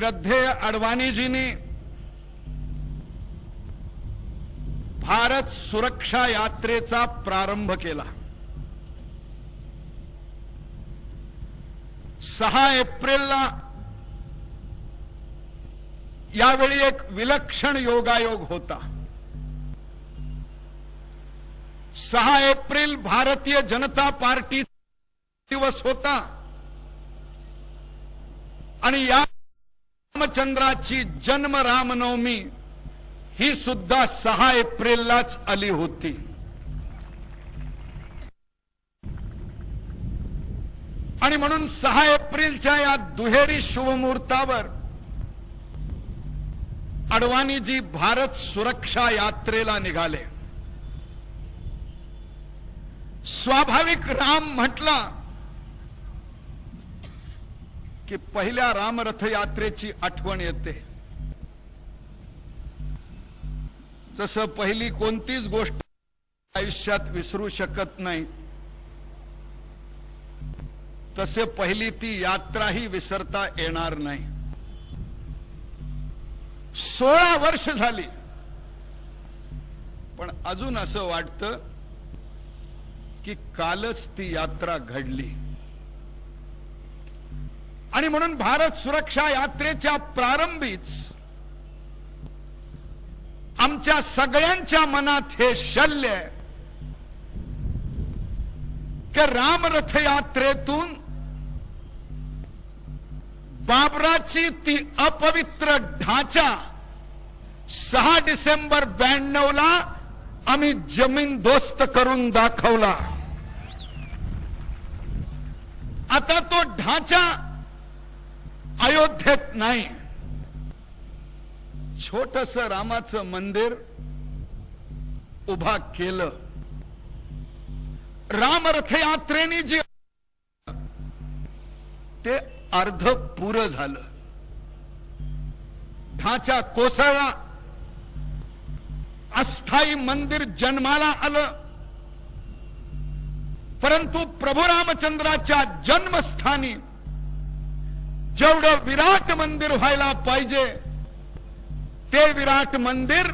श्रद्धेय अडवाणीजींनी भारत सुरक्षा यात्रेचा प्रारंभ केला। 6 एप्रिलला यावेळी एक विलक्षण योगायोग होता। 6 एप्रिल भारतीय जनता पार्टी दिवस होता आणि या रामचंद्राची जन्म रामनवमी ही सुद्धा 6 एप्रिललाच आली होती। आणि म्हणून 6 एप्रिलच्या या दुहेरी शुभमुहूर्तावर अडवाणीजी भारत सुरक्षा यात्रेला निघाले। स्वाभाविक राम म्हटला की पहिल्या रामरथ यात्रेची आठवण येते। जसं पहिली कोणतीच गोष्ट आयुष्यात विसरू शकत नाही, तसे पहिली ती यात्राही विसरता येणार नाही। 16 वर्ष झाली, पण अजून असं वाटतं की कालच ती यात्रा घडली। आणि म्हणून भारत सुरक्षा यात्रेच्या प्रारंभीच आमच्या सगळ्यांच्या मनात हे शल्य आहे की रामरथ यात्रेतून बाबराची ती अपवित्र ढाचा 6 डिसेंबर 92 ला आम्ही जमीनदोस्त करून दाखवला। आता तो ढाचा अयोध्येत नाही, छोटस रामाचं मंदिर उभा केलं। रामरथ यात्रेने जे ते अर्ध पुरं झालं, ढाचा कोसळला, अस्थायी मंदिर जन्माला आलं। परंतु प्रभू रामचंद्राच्या जन्मस्थानी जेवढं विराट मंदिर व्हायला पाहिजे ते विराट मंदिर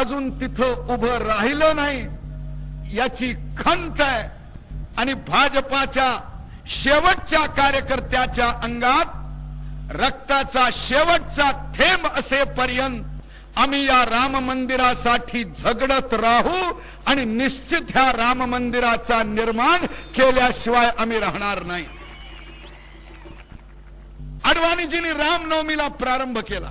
अजून तिथं उभं राहिलं नाही याची खंत आहे। आणि भाजपाच्या शेवटच्या कार्यकर्त्याच्या अंगात रक्ताचा शेवटचा थेंब असेपर्यंत आम्ही या राम मंदिरासाठी झगडत राहू आणि निश्चित ह्या राम मंदिराचा निर्माण केल्याशिवाय आम्ही राहणार नाही। अडवाणीजींनी रामनवमीला प्रारंभ केला।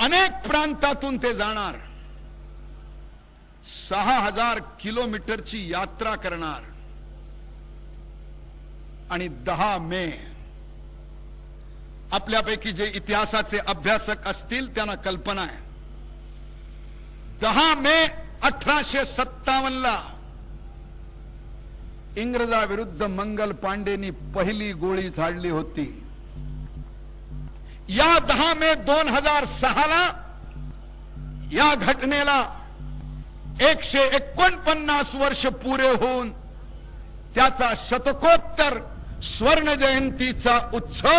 अनेक प्रांतातून ते जाणार, 6000 किलोमीटरची यात्रा करणार आणि 10 मे आपल्यापैकी जे इतिहासाचे अभ्यासक असतील त्यांना कल्पना आहे, 10 मे 1857 ला इंग्रजाविरुद्ध मंगल पांडेंनी पहिली गोळी झाडली होती। या 10 मे 2006 ला या घटनेला 149 वर्ष पुरे होऊन त्याचा शतकोत्तर स्वर्ण जयंतीचा उत्सव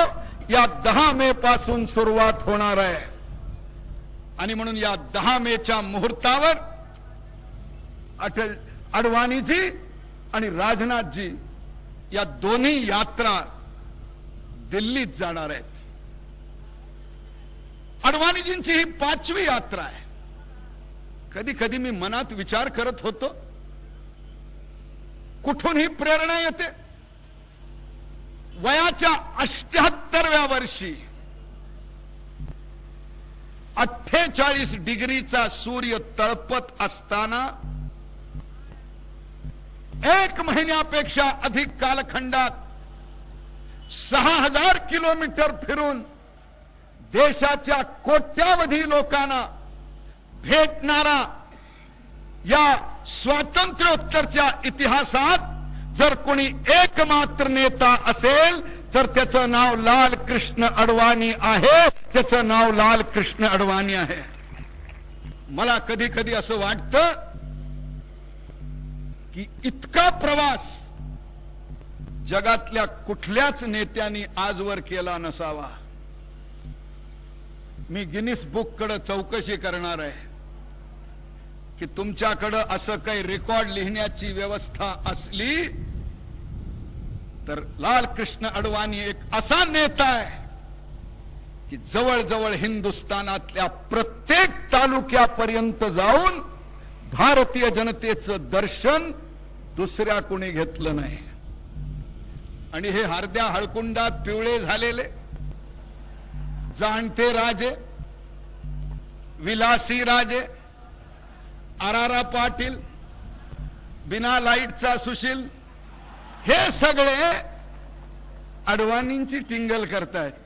या 10 मे पासून सुरुवात होणार आहे। आणि म्हणून या 10 मेच्या मुहूर्तावर अडवाणीजी आणि राजनाथजी या दोन्ही यात्रा दिल्लीत जाणार आहेत। अडवाणीजींची ही 5वी यात्रा आहे। कधी कधी मी मनात विचार करत होतो, कुठून ही प्रेरणा येते? वयाच्या 78व्या वर्षी 48 डिग्रीचा सूर्य तळपत असताना 1 महिन्यापेक्षा अधिक कालखंडात 6000 किलोमीटर फिरून देशाच्या कोट्यावधी लोकांना भेटणारा या स्वातंत्र्योत्तरच्या इतिहासात जर कोणी एकमात्र नेता असेल तर त्याचं नाव लाल कृष्ण अडवाणी आहे। त्याचं नाव लाल कृष्ण अडवाणी आहे। मला कधी कधी असं वाटतं की इतका प्रवास जगातल्या कुठल्याच नेत्यांनी आजवर केला नसावा. मी गिनीस बुक कडे चौकशी करणार आहे की तुमच्याकडे असं काही रेकॉर्ड लिहिण्याची व्यवस्था असली तर लालकृष्ण अडवाणी एक असा नेता आहे की जवळजवळ हिंदुस्थानातल्या प्रत्येक तालुक्यापर्यंत जाऊन भारतीय जनतेचं दर्शन दुसऱ्या कोणी घेतलं नाही. आणि हे हरद्या हळकुंडात पिवळे झालेले जाणते राजे, विलासी राजे, आरारा पाटील, बिना लाईटचा सुशील, हे सगळे अडवाणींची टिंगल करतायत.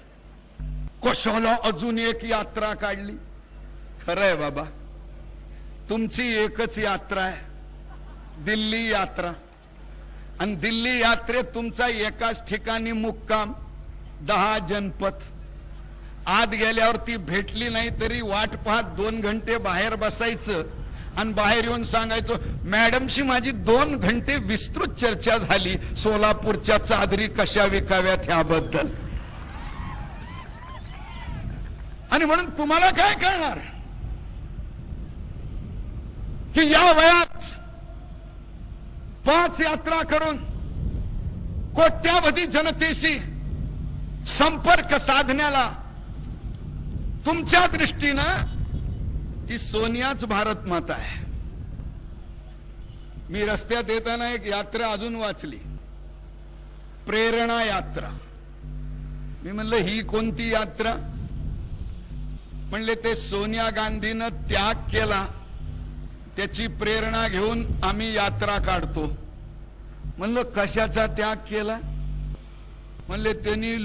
कशाला अजून एक यात्रा काढली? खरंय बाबा, तुमची एकच यात्रा आहे, दिल्ली यात्रा. आणि दिल्ली यात्रेत तुमचा एकाच ठिकाणी मुक्काम, 10 जनपद. आत गेल्यावर ती भेटली नाही तरी वाट पाहत 2 घंटे बाहेर बसायचं आणि बाहेर येऊन सांगायचं, मॅडमशी माझी 2 घंटे विस्तृत चर्चा झाली सोलापूरच्या चादरी कशा विकाव्यात ह्याबद्दल. आणि म्हणून तुम्हाला काय कळणार की या वयात 5 यात्रा करून कोट्यावधी जनतेशी संपर्क साधण्याला तुमच्या दृष्टीनं ती सोनियाच भारत माता आहे. मी रस्त्यात येताना एक यात्रा अजून वाचली, प्रेरणा यात्रा. मी म्हणलं ही कोणती यात्रा? म्हणले ते सोनिया गांधीनं त्याग केला, त्याची प्रेरणा घेऊन आम्ही यात्रा काढतो. म्हणलं कशाचा त्याग केला? म्हणले त्यांनी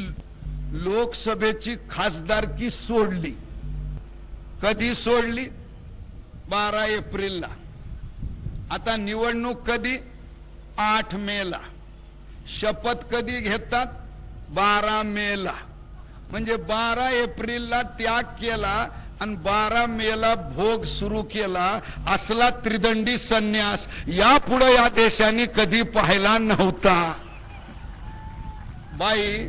लोकसभेची खासदारकी सोडली. कधी सोडली? 12 एप्रिलला. आता निवडणूक कधी? 8 मेला. शपथ कधी घेतात? 12 मेला. म्हणजे 12 एप्रिलला त्याग केला आणि 12 मेला भोग सुरू केला. असला त्रिदंडी संन्यास यापुढे या देशाने कधी पाहिला नव्हता. बाई,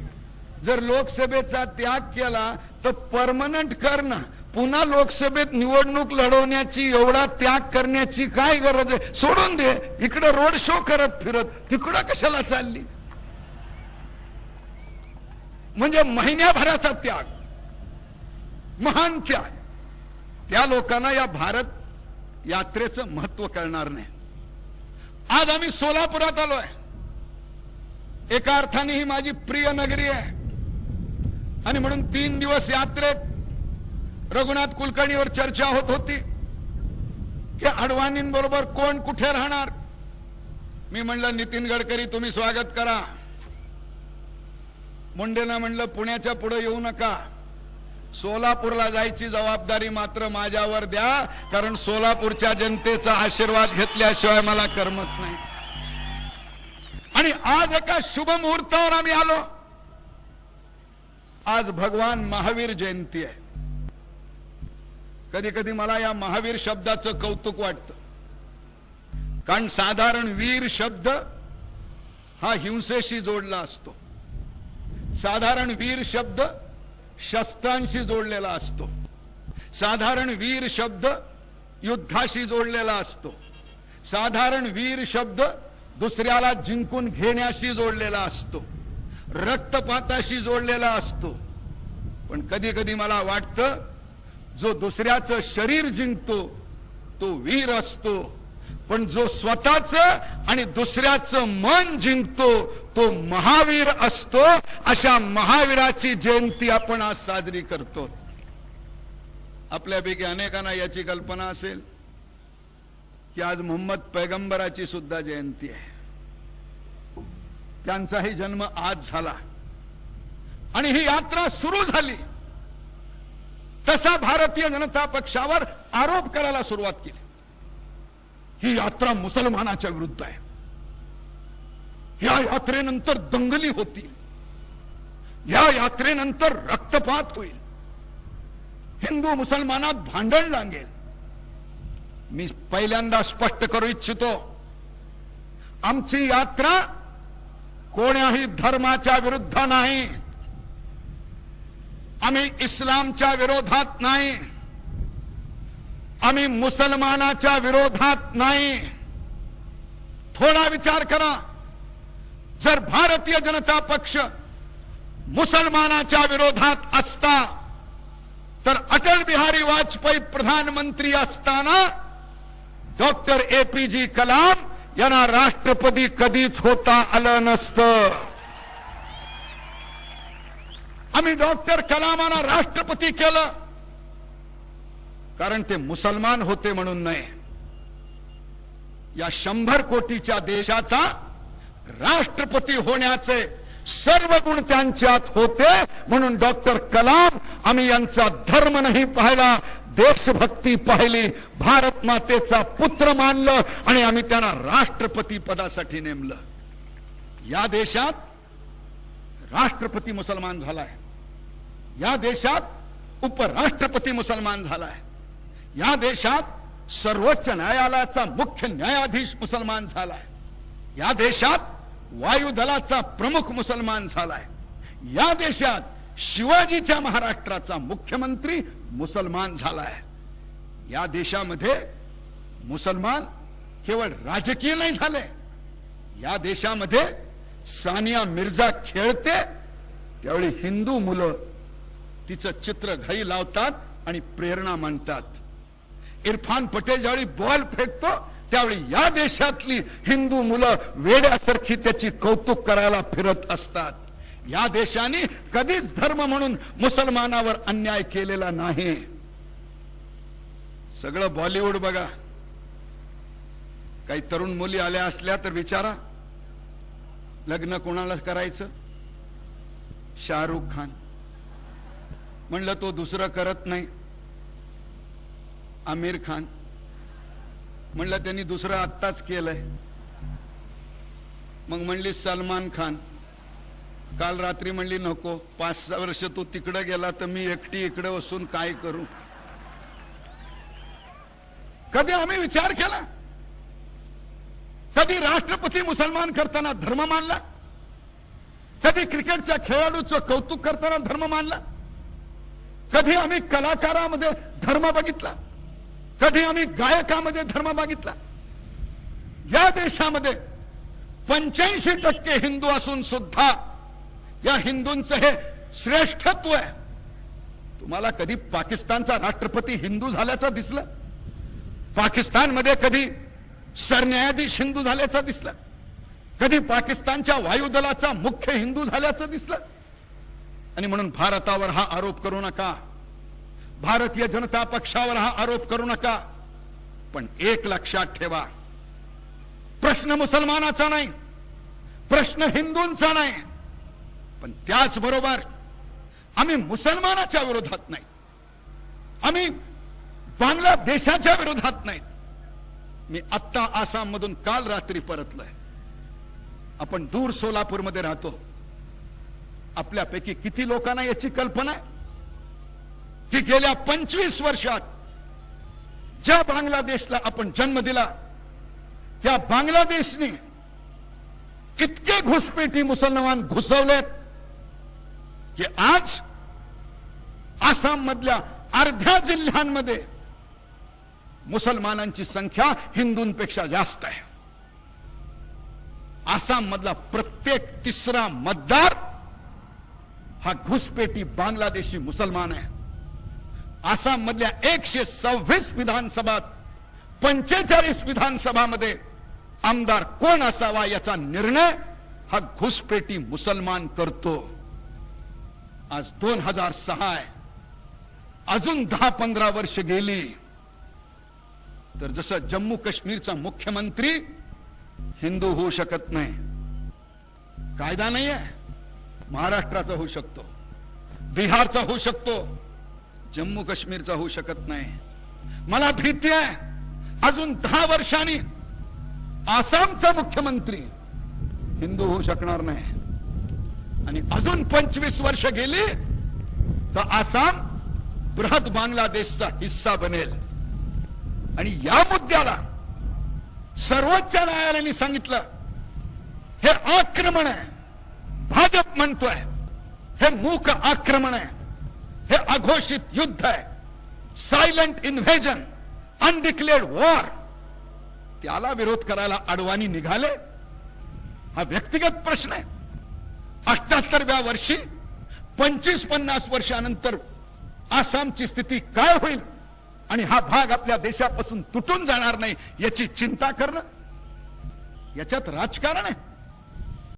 जर लोकसभेचा त्याग केला तर परमनंट कर ना. पुन्हा लोकसभेत निवडणूक लढवण्याची, एवढा त्याग करण्याची काय गरज आहे? सोडून दे. इकडे रोड शो करत फिरत तिकडं कशाला चालली? म्हणजे महिन्याभराचा त्याग, महान त्याग. त्या लोकांना या भारत यात्रेचं महत्व कळणार नाही. आज आम्ही सोलापुरात आलोय. एका अर्थाने ही माझी प्रिय नगरी आहे आणि म्हणून 3 दिवस यात्रेत रघुनाथ कुलकर्णीवर चर्चा होत होती की अडवाणींबरोबर कोण कुठे राहणार. मी म्हणलं नितीन गडकरी तुम्ही स्वागत करा. मुंडेंना म्हणलं पुण्याच्या पुढे येऊ नका, सोलापूरला जायची जबाबदारी मात्र माझ्यावर द्या, कारण सोलापूरच्या जनतेचा आशीर्वाद घेतल्याशिवाय मला करमत नाही. आणि आज एका शुभ मुहूर्तावर आम्ही आलो. आज भगवान महावीर जयंती आहे. कधी कधी मला या महावीर शब्दाचं कौतुक वाटतं, कारण साधारण वीर शब्द हा हिंसेशी जोडला असतो. साधारण वीर शब्द शस्त्रांशी जोडलेला असतो. साधारण वीर शब्द युद्धाशी जोडलेला असतो. साधारण वीर शब्द दुसऱ्याला जिंकून घेण्याशी जोडलेला असतो, रक्तपाताशी जोडलेला असतो. पण कधी कधी मला वाटतं जो दुसऱ्याचं शरीर जिंकतो तो वीर असतो, पण जो स्वतःचं आणि दुसऱ्याचं मन जिंकतो तो महावीर असतो. अशा महावीराची जयंती आपण आज साजरी करतो. आपल्यापैकी अनेकांना याची कल्पना असेल की आज मोहम्मद पैगंबराची सुद्धा जयंती आहे. त्यांचाही जन्म आज झाला आणि ही यात्रा सुरू झाली तसा भारतीय जनता पक्षावर आरोप करायला सुरुवात केली. ही यात्रा मुसलमानाच्या विरुद्ध आहे. या यात्रेनंतर दंगली होतील, या यात्रेनंतर रक्तपात होईल, हिंदू मुसलमानात भांडण लागेल. मी पहिल्यांदा स्पष्ट करू इच्छितो, आमची यात्रा कोण्याही धर्माच्या विरुद्ध नाही, आम्ही इस्लामच्या विरोधात नाही, आम्ही मुसलमानाच्या विरोधात नाही. थोडा विचार करा, जर भारतीय जनता पक्ष मुसलमानाच्या विरोधात असता तर अटल बिहारी वाजपेयी प्रधानमंत्री असताना डॉक्टर APJ कलाम यांना राष्ट्रपती कधीच होता आलं नसतं. आम्ही डॉक्टर कलामांना राष्ट्रपती केलं कारण ते मुसलमान होते म्हणून नाही. या 100 कोटीच्या देशाचा राष्ट्रपती होण्याचे सर्व गुण त्यांच्यात होते म्हणून डॉक्टर कलाम आम्ही यांचा धर्म नाही पाहिला, देशभक्ती पाहिली, भारत मातेचा पुत्र मानलं आणि आम्ही त्यांना राष्ट्रपती पदासाठी नेमलं. या देशात राष्ट्रपती मुसलमान झालाय, या देशात उपराष्ट्रपती मुसलमान झालाय, या देशात सर्वोच्च न्यायालयाचा मुख्य न्यायाधीश मुसलमान झालाय, या देशात वायुदलाचा प्रमुख मुसलमान झालाय, या देशात शिवाजीच्या महाराष्ट्राचा मुख्यमंत्री मुसलमान झालाय. या देशामध्ये मुसलमान केवळ राजकीय नाही झाले, या देशामध्ये सानिया मिर्झा खेळते त्यावेळी हिंदू मुलं तिचं चित्र घाई लावतात आणि प्रेरणा मानतात. इरफान पटेल ज्यावेळी बॉल फेकतो त्यावेळी या देशातली हिंदू मुलं वेड्यासारखी त्याची कौतुक करायला फिरत असतात. या देशाने कधीच धर्म म्हणून मुसलमानावर अन्याय केलेला नाही. सगळं बॉलिवूड बघा. काही तरुण मुली आल्या असल्या तर विचारा लग्न कोणाला करायचं? शाहरुख खान. म्हणलं तो दुसरं करत नाही. आमिर खान. म्हणलं त्यांनी दुसरं आत्ताच केलंय. मग म्हणली सलमान खान. काल रात्री म्हणली नको, 5-6 वर्ष तू तिकडे गेला तर मी एकटी इकडे बसून काय करू. कधी आम्ही विचार केला? कधी राष्ट्रपती मुसलमान करताना धर्म मानला? कधी क्रिकेटच्या खेळाडूचं कौतुक करताना धर्म मानला? कधी आम्ही कलाकारामध्ये धर्म बघितला? कधी आम्ही गायकामध्ये धर्म बघितला? या देशामध्ये 85% हिंदू असून सुद्धा या हिंदूंचं हे श्रेष्ठत्व आहे. तुम्हाला कधी पाकिस्तानचा राष्ट्रपती हिंदू झाल्याचं दिसलं? पाकिस्तानमध्ये कधी सरन्यायाधीश हिंदू झाल्याचं दिसलं? कधी पाकिस्तानच्या वायुदलाचा मुख्य हिंदू झाल्याचं दिसलं? आणि म्हणून भारतावर हा आरोप करू नका, भारतीय जनता पक्षावर हा आरोप करू नका. पण एक लक्षात ठेवा, प्रश्न मुसलमानाचा नाही, प्रश्न हिंदूंचा नाही. पण त्याचबरोबर आम्ही मुसलमानाच्या विरोधात नाही, आम्ही बांगलादेशाच्या विरोधात नाहीत. मी आत्ता आसाम मधून काल रात्री परतलोय. आपण दूर सोलापूरमध्ये राहतो. आपल्यापैकी किती लोकांना याची कल्पना आहे की गेल्या 25 वर्षात ज्या बांगलादेशला आपण जन्म दिला त्या बांगलादेशने इतके घुसपेटी मुसलमान घुसवलेत की आज आसाम मधल्या अर्ध्या जिल्ह्यांमध्ये मुसलमानांची संख्या हिंदूंपेक्षा जास्त आहे. आसाम मधला प्रत्येक 3रा मतदार हा घुसपेटी बांगलादेशी मुसलमान आहे. आसाम मधल्या 126 विधानसभात 45 विधानसभामध्ये आमदार कोण असावा याचा निर्णय हा घुसपेटी मुसलमान करतो. आज 2006 आहे. अजून 10-15 वर्ष गेली तर जसं जम्मू काश्मीरचा मुख्यमंत्री हिंदू होऊ शकत नाही, कायदा नाहीये, महाराष्ट्राचा होऊ शकतो, बिहारचा होऊ शकतो, जम्मू काश्मीरचा होऊ शकत नाही. मला भीती आहे अजून 10 वर्षांनी आसामचा मुख्यमंत्री हिंदू होऊ शकणार नाही. आणि अजून 25 वर्ष गेली तर आसाम बृहत बांगलादेशचा हिस्सा बनेल. आणि या मुद्द्याला सर्वोच्च न्यायालयाने सांगितलं हे आक्रमण आहे, भाजप म्हणतोय हे मूक आक्रमण आहे, हे अघोषित युद्ध आहे, सायलेंट इन्व्हेजन, अनडिक्लेअर्ड वॉर, त्याला विरोध करायला अडवाणी निघाले. हा व्यक्तिगत प्रश्न आहे. 78व्या वर्षी 25-50 वर्षानंतर आसामची स्थिती काय होईल आणि हा भाग आपल्या देशापासून तुटून जाणार नाही याची चिंता करणं, याच्यात राजकारण आहे.